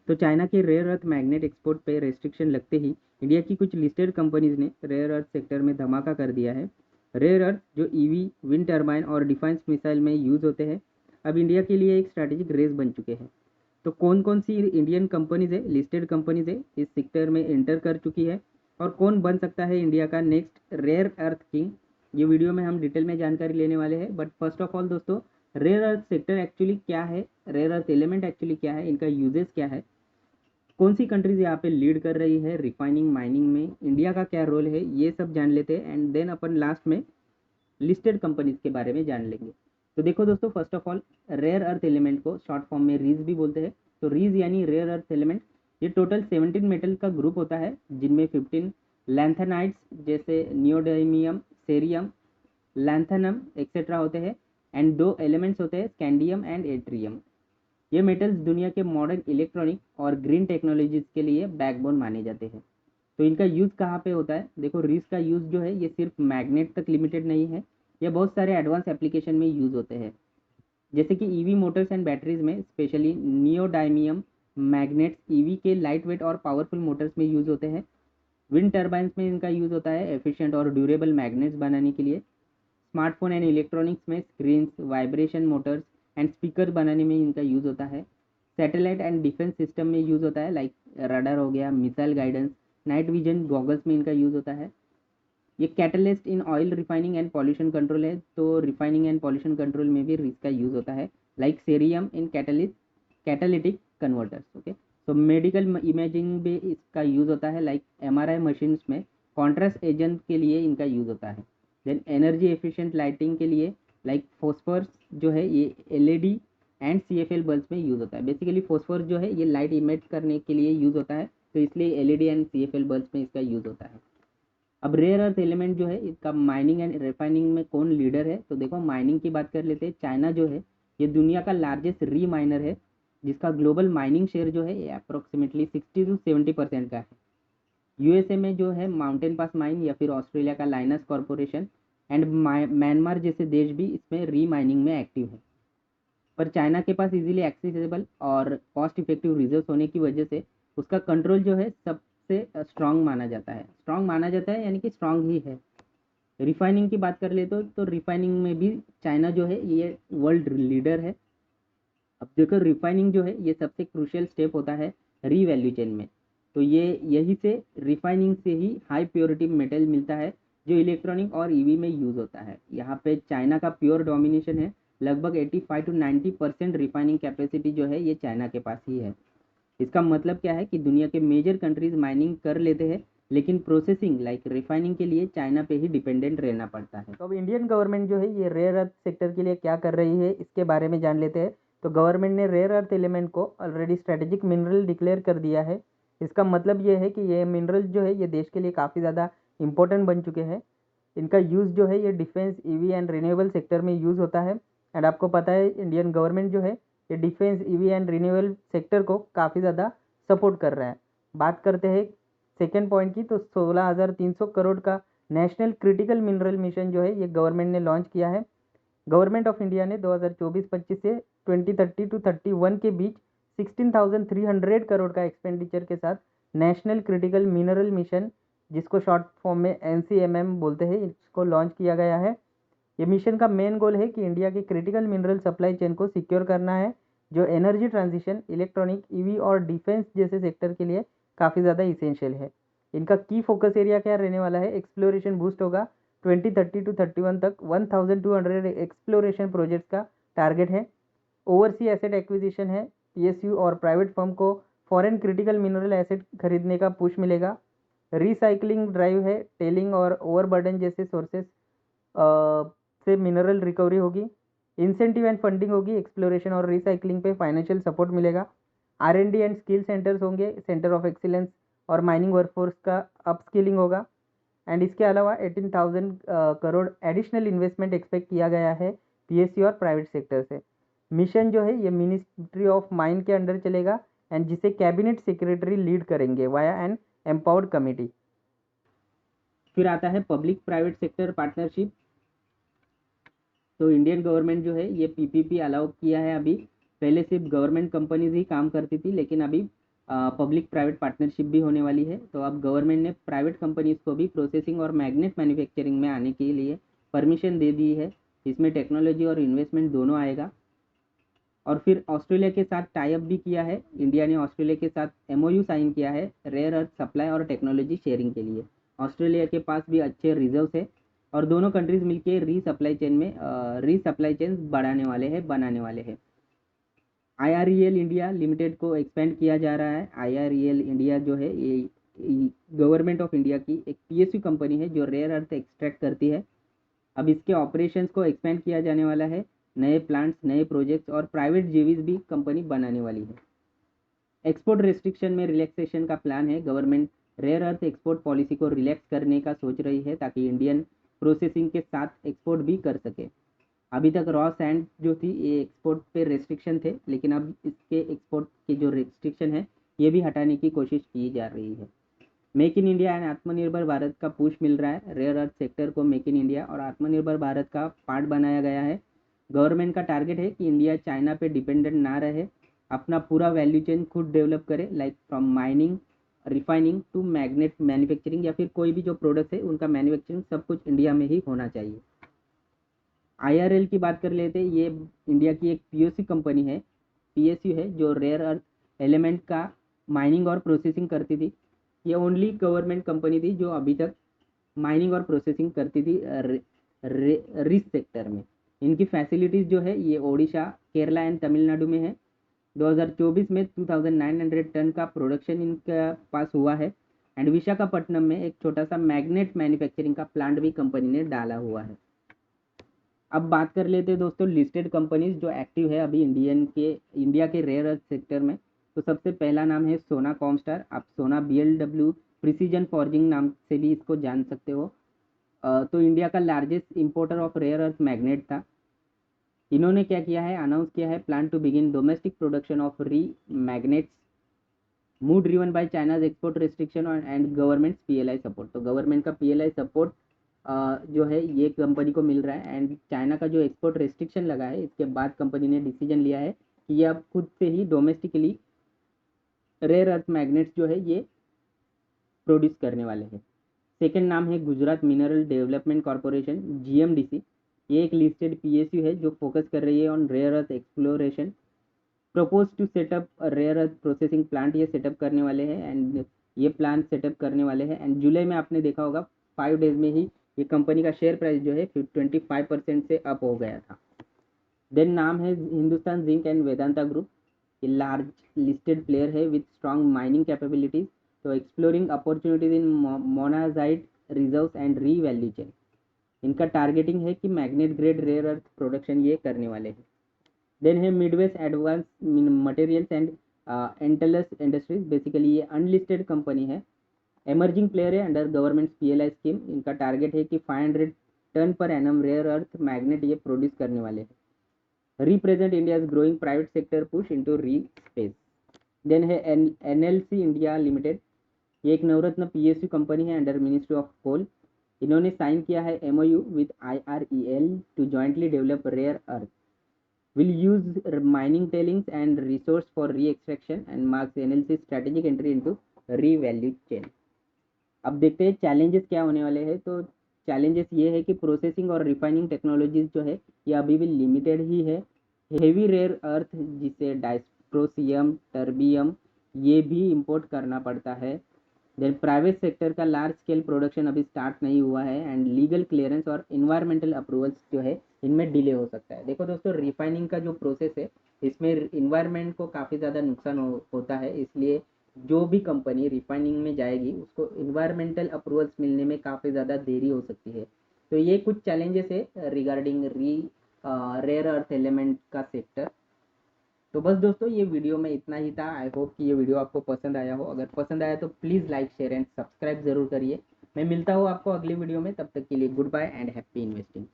तो चाइना के rare earth magnet export पे रेस्ट्रिक्शन लगते ही इंडिया की कुछ लिस्टेड कंपनीज ने रेयर अर्थ सेक्टर में धमाका कर दिया है। रेयर अर्थ जो ईवी, विंड टर्बाइन और डिफेंस मिसाइल में यूज होते हैं, अब इंडिया के लिए एक स्ट्रैटेजिक रेस बन चुके हैं। तो कौन कौन सी इंडियन कंपनीज है, लिस्टेड कंपनीज है, इस सेक्टर में एंटर कर चुकी है और कौन बन सकता है इंडिया का नेक्स्ट रेयर अर्थ किंग, ये वीडियो में हम डिटेल में जानकारी लेने वाले हैं। बट फर्स्ट ऑफ ऑल दोस्तों, रेयर अर्थ सेक्टर एक्चुअली क्या है, रेयर अर्थ एलिमेंट एक्चुअली क्या है, इनका यूजेस क्या है, कौन सी कंट्रीज यहाँ पे लीड कर रही है रिफाइनिंग माइनिंग में, इंडिया का क्या रोल है, ये सब जान लेते हैं एंड देन अपन लास्ट में लिस्टेड कंपनीज के बारे में जान लेंगे। तो देखो दोस्तों, first of all rare earth element को शॉर्ट फॉर्म में रीज भी बोलते हैं। तो रीज यानी रेयर अर्थ एलिमेंट, ये टोटल 17 मेटल का ग्रुप होता है, जिनमें 15 लैंथेनाइड्स जैसे नियोडाइमियम, सेरियम, लैंथेनम एक्सेट्रा होते हैं एंड दो एलिमेंट्स होते हैं स्कैंडियम एंड एट्रियम। ये मेटल्स दुनिया के मॉडर्न इलेक्ट्रॉनिक और ग्रीन टेक्नोलॉजीज के लिए बैकबोन माने जाते हैं। तो इनका यूज़ कहाँ पे होता है, देखो रीस का यूज़ जो है ये सिर्फ मैग्नेट तक लिमिटेड नहीं है, ये बहुत सारे एडवांस एप्लीकेशन में यूज़ होते हैं, जैसे कि ईवी मोटर्स एंड बैटरीज में स्पेशली नियोडाइमियम मैग्नेट्स ईवी के लाइट वेट और पावरफुल मोटर्स में यूज़ होते हैं। विंड टर्बाइंस में इनका यूज़ होता है एफिशिएंट और ड्यूरेबल मैग्नेट्स बनाने के लिए। स्मार्टफोन एंड इलेक्ट्रॉनिक्स में screens, vibration Motors and speaker बनाने में इनका यूज़ होता है। सैटेलाइट एंड डिफेंस सिस्टम में यूज़ होता है, लाइक रडार हो गया, missile guidance, night vision goggles में इनका यूज़ होता है। ये catalyst in oil refining and pollution control है, तो रिफाइनिंग एंड पॉल्यूशन कंट्रोल में भी इसका यूज़ होता है, लाइक सेरियम इन कैटालिटिक कन्वर्टर्स। ओके, तो मेडिकल इमेजिंग भी इसका यूज़ होता है, लाइक एमआरआई मशीन्स में कॉन्ट्रास्ट एजेंट के लिए इनका यूज़ होता है। देन एनर्जी एफिशिएंट लाइटिंग के लिए, लाइक फोस्फर्स जो है ये एलईडी एंड सीएफएल बल्ब में यूज़ होता है। बेसिकली फोस्फर जो है ये लाइट इमिट करने के लिए यूज़ होता है, तो इसलिए एलईडी एंड सीएफएल बल्ब में इसका यूज़ होता है। अब रेयर अर्थ एलिमेंट जो है इसका माइनिंग एंड रिफाइनिंग में कौन लीडर है, तो देखो माइनिंग की बात कर लेते हैं। चाइना जो है ये दुनिया का लार्जेस्ट री माइनर है, जिसका ग्लोबल माइनिंग शेयर जो है ये अप्रोक्सीमेटली 60 to 70% का है। यूएसए में जो है माउंटेन पास माइन या फिर ऑस्ट्रेलिया का लाइनस कॉरपोरेशन एंड म्यांमार जैसे देश भी इसमें री माइनिंग में एक्टिव है। पर चाइना के पास इजीली एक्सेसिबल और कॉस्ट इफेक्टिव रिजर्व्स होने की वजह से उसका कंट्रोल जो है सबसे स्ट्रांग माना जाता है। स्ट्रांग माना जाता है यानी कि स्ट्रांग ही है। रिफाइनिंग की बात कर ले तो रिफाइनिंग में भी चाइना जो है ये वर्ल्ड लीडर है। अब देखो रिफाइनिंग जो है ये सबसे क्रूशियल स्टेप होता है री वैल्यू चेन में। तो ये यही से रिफाइनिंग से ही हाई प्योरिटी मेटल मिलता है जो इलेक्ट्रॉनिक और ईवी में यूज़ होता है। यहाँ पे चाइना का प्योर डोमिनेशन है, लगभग 85 to 90% रिफाइनिंग कैपेसिटी जो है ये चाइना के पास ही है। इसका मतलब क्या है कि दुनिया के मेजर कंट्रीज माइनिंग कर लेते हैं, लेकिन प्रोसेसिंग लाइक रिफाइनिंग के लिए चाइना पे ही डिपेंडेंट रहना पड़ता है। तो अब इंडियन गवर्नमेंट जो है ये रेयर अर्थ सेक्टर के लिए क्या कर रही है इसके बारे में जान लेते हैं। तो गवर्नमेंट ने रेयर अर्थ एलिमेंट को ऑलरेडी स्ट्रेटेजिक मिनरल डिक्लेयर कर दिया है। इसका मतलब ये है कि ये मिनरल्स जो है ये देश के लिए काफ़ी ज़्यादा इंपॉर्टेंट बन चुके हैं। इनका यूज़ जो है ये defence, EV and renewable sector में यूज़ होता है। एंड आपको पता है इंडियन गवर्नमेंट जो है ये defence, EV and renewable sector को काफ़ी ज़्यादा सपोर्ट कर रहा है। बात करते हैं सेकेंड पॉइंट की, तो 16,300 करोड़ का नेशनल क्रिटिकल मिनरल मिशन जो है ये गवर्नमेंट ने लॉन्च किया है। गवर्नमेंट ऑफ इंडिया ने 2024-25 से 2030-31 के बीच 16,300 करोड़ का एक्सपेंडिचर के साथ नेशनल क्रिटिकल मिनरल मिशन, जिसको शॉर्ट फॉर्म में NCMM बोलते हैं, इसको लॉन्च किया गया है। ये मिशन का मेन गोल है कि इंडिया की क्रिटिकल मिनरल सप्लाई चेन को सिक्योर करना है, जो एनर्जी ट्रांजिशन, इलेक्ट्रॉनिक, ईवी और डिफेंस जैसे सेक्टर के लिए काफ़ी ज़्यादा इसेंशियल है। इनका की फोकस एरिया क्या रहने वाला है, एक्सप्लोरेशन बूस्ट होगा। 2030-31 तक 1,200 एक्सप्लोरेशन प्रोजेक्ट्स का टारगेट है। ओवरसी एसेट एक्विजिशन है, PSU और प्राइवेट फर्म को फॉरेन क्रिटिकल मिनरल एसेट खरीदने का पुश मिलेगा। रिसाइकलिंग ड्राइव है, टेलिंग और ओवरबर्डन जैसे सोर्सेस से मिनरल रिकवरी होगी। इंसेंटिव एंड फंडिंग होगी, एक्सप्लोरेशन और रिसाइकलिंग पे फाइनेंशियल सपोर्ट मिलेगा। R&D एंड स्किल सेंटर्स होंगे, सेंटर ऑफ एक्सीलेंस और माइनिंग वर्कफोर्स का अपस्किलिंग होगा। एंड इसके अलावा 18,000 करोड़ एडिशनल इन्वेस्टमेंट एक्सपेक्ट किया गया है PSU और प्राइवेट सेक्टर से। मिशन जो है ये मिनिस्ट्री ऑफ माइन के अंडर चलेगा एंड जिसे कैबिनेट सेक्रेटरी लीड करेंगे वाया एन एम्पावर्ड कमेटी। फिर आता है पब्लिक प्राइवेट सेक्टर पार्टनरशिप। तो इंडियन गवर्नमेंट जो है ये PPP अलाउ किया है। अभी पहले सिर्फ गवर्नमेंट कंपनीज ही काम करती थी, लेकिन अभी पब्लिक प्राइवेट पार्टनरशिप भी होने वाली है। तो अब गवर्नमेंट ने प्राइवेट कंपनीज को भी प्रोसेसिंग और मैग्नेट मैन्युफैक्चरिंग में आने के लिए परमिशन दे दी है। इसमें टेक्नोलॉजी और इन्वेस्टमेंट दोनों आएगा। और फिर ऑस्ट्रेलिया के साथ टाई अप भी किया है। इंडिया ने ऑस्ट्रेलिया के साथ एमओयू साइन किया है रेयर अर्थ सप्लाई और टेक्नोलॉजी शेयरिंग के लिए। ऑस्ट्रेलिया के पास भी अच्छे रिजर्व्स है और दोनों कंट्रीज मिलकर री सप्लाई चेन बनाने वाले हैं। IREL इंडिया लिमिटेड को एक्सपेंड किया जा रहा है। IREL इंडिया जो है ये गवर्नमेंट ऑफ इंडिया की एक PSU कंपनी है जो रेयर अर्थ एक्सट्रैक्ट करती है। अब इसके ऑपरेशंस को एक्सपेंड किया जाने वाला है। नए प्लांट्स, नए प्रोजेक्ट्स और प्राइवेट जेवीज भी कंपनी बनाने वाली है। एक्सपोर्ट रिस्ट्रिक्शन में रिलैक्सेशन का प्लान है। Government rare earth export policy को रिलैक्स करने का सोच रही है ताकि इंडियन प्रोसेसिंग के साथ एक्सपोर्ट भी कर सके। अभी तक रॉ सैंड जो थी ये एक्सपोर्ट पे रेस्ट्रिक्शन थे, लेकिन अब इसके एक्सपोर्ट के जो रेस्ट्रिक्शन है ये भी हटाने की कोशिश की जा रही है। मेक इन इंडिया एंड आत्मनिर्भर भारत का पुश मिल रहा है। रेयर अर्थ सेक्टर को मेक इन इंडिया और आत्मनिर्भर भारत का पार्ट बनाया गया है। गवर्नमेंट का टारगेट है कि इंडिया चाइना पे डिपेंडेंट ना रहे, अपना पूरा वैल्यू चेन खुद डेवलप करे, like from mining, refining to magnet manufacturing, या फिर कोई भी जो प्रोडक्ट है उनका मैन्युफैक्चरिंग सब कुछ इंडिया में ही होना चाहिए। IRL की बात कर लेते हैं। ये इंडिया की एक PSU कंपनी है, PSU है जो रेयर अर्थ एलिमेंट का माइनिंग और प्रोसेसिंग करती थी। ये ओनली गवर्नमेंट कंपनी थी जो अभी तक माइनिंग और प्रोसेसिंग करती थी रिस सेक्टर में। इनकी फैसिलिटीज़ जो है ये ओडिशा, केरला एंड तमिलनाडु में है। 2024 में 2900 टन का प्रोडक्शन इनका पास हुआ है। एंड विशाखापट्टनम में एक छोटा सा मैग्नेट मैन्युफैक्चरिंग का प्लांट भी कंपनी ने डाला हुआ है। अब बात कर लेते हैं दोस्तों लिस्टेड कंपनीज जो एक्टिव है अभी इंडिया के रेयर अर्थ सेक्टर में। तो सबसे पहला नाम है सोना कॉमस्टार। आप सोना BLW प्रिसीजन फॉर्जिंग नाम से भी इसको जान सकते हो। तो इंडिया का largest importer of rare earth magnet था। इन्होंने क्या किया है, अनाउंस किया है plan to begin domestic production of RE magnets, move driven by China's export restriction and government PLI support. तो गवर्नमेंट का PLI सपोर्ट जो है ये कंपनी को मिल रहा है। एंड चाइना का जो एक्सपोर्ट रेस्ट्रिक्शन लगा है इसके बाद कंपनी ने डिसीजन लिया है कि ये अब खुद से ही डोमेस्टिकली रेयर अर्थ मैग्नेट्स जो है ये प्रोड्यूस करने वाले हैं। सेकंड नाम है Gujarat mineral development corporation, GMDC। ये एक लिस्टेड PSU है जो फोकस कर रही है on rare earth exploration. Propose to setup rare earth processing plant ये सेटअप करने वाले हैं। एंड ये प्लांट सेटअप करने वाले हैं। एंड जुलाई में आपने देखा होगा 5 डेज में ही ये कंपनी का शेयर प्राइस जो है 25% से अप हो गया था। देन नाम है Hindustan Zinc and Vedanta Group. ये लार्ज लिस्टेड प्लेयर है विथ स्ट्रॉन्ग माइनिंग कैपेबिलिटीज। तो exploring opportunities in monazite reserves and re value chain. इनका टारगेटिंग है कि magnet grade rare earth production ये करने वाले हैं। देन है मिडवेस्ट एडवांस मटेरियल्स एंड एंटेलस इंडस्ट्रीज। बेसिकली ये अनलिस्टेड कंपनी है, एमर्जिंग प्लेयर है अंडर गवर्नमेंट PLI स्कीम। इनका टारगेट है कि 500 ton per annum rare earth magnet ये प्रोड्यूस करने वाले हैं। Represent India growing private sector push into RE space. Then है NLC इंडिया लिमिटेड। ये एक नवरत्न PSU कंपनी है अंडर मिनिस्ट्री ऑफ कोल। इन्होंने साइन किया है MOU with IREL to jointly develop rare earth, will use mining tailings and resource for re-extraction and marks NLC strategic entry into re-value chain। अब देखते हैं challenges क्या होने वाले हैं। तो चैलेंजेस ये है कि प्रोसेसिंग और रिफाइनिंग टेक्नोलॉजीज जो है ये अभी भी लिमिटेड ही है। हेवी रेयर अर्थ जिसे डायस्प्रोसियम, टर्बियम ये भी इंपोर्ट करना पड़ता है। देन प्राइवेट सेक्टर का लार्ज स्केल प्रोडक्शन अभी स्टार्ट नहीं हुआ है। एंड लीगल क्लियरेंस और इन्वायरमेंटल अप्रूवल्स जो है इनमें डिले हो सकता है। देखो दोस्तों रिफाइनिंग का जो प्रोसेस है इसमें इन्वायरमेंट को काफ़ी ज़्यादा नुकसान होता है, इसलिए जो भी कंपनी रिफाइनिंग में जाएगी उसको इन्वायरमेंटल अप्रूवल्स मिलने में काफ़ी ज़्यादा देरी हो सकती है। तो ये कुछ चैलेंजेस है रिगार्डिंग रेयर अर्थ एलिमेंट का सेक्टर। तो बस दोस्तों ये वीडियो में इतना ही था। आई होप कि ये वीडियो आपको पसंद आया हो। अगर पसंद आया तो please like, share and subscribe ज़रूर करिए। मैं मिलता हूँ आपको अगली वीडियो में, तब तक के लिए good bye and happy investing.